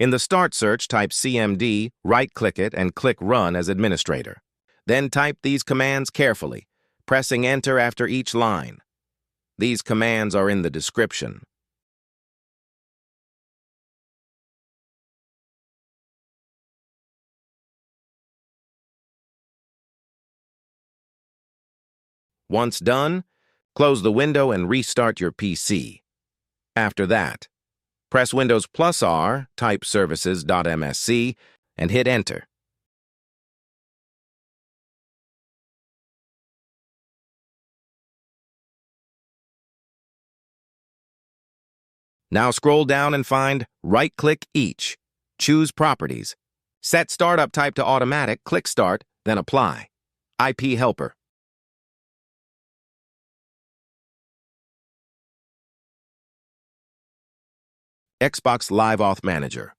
In the Start search, type CMD, right-click it, and click Run as administrator. Then type these commands carefully, pressing Enter after each line. These commands are in the description. Once done, close the window and restart your PC. After that, press Windows +R, type services.msc, and hit Enter. Now scroll down and find right-click each. Choose Properties. Set Startup Type to Automatic, click Start, then Apply. IP Helper. Xbox Live Auth Manager.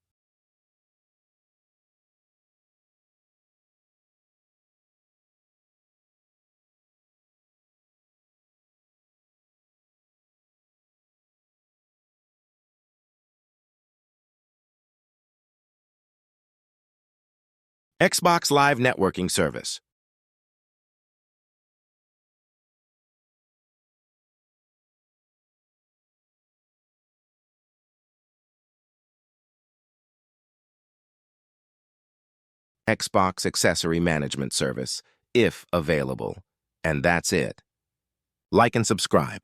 Xbox Live Networking Service. Xbox Accessory Management Service, if available. And that's it. Like and subscribe.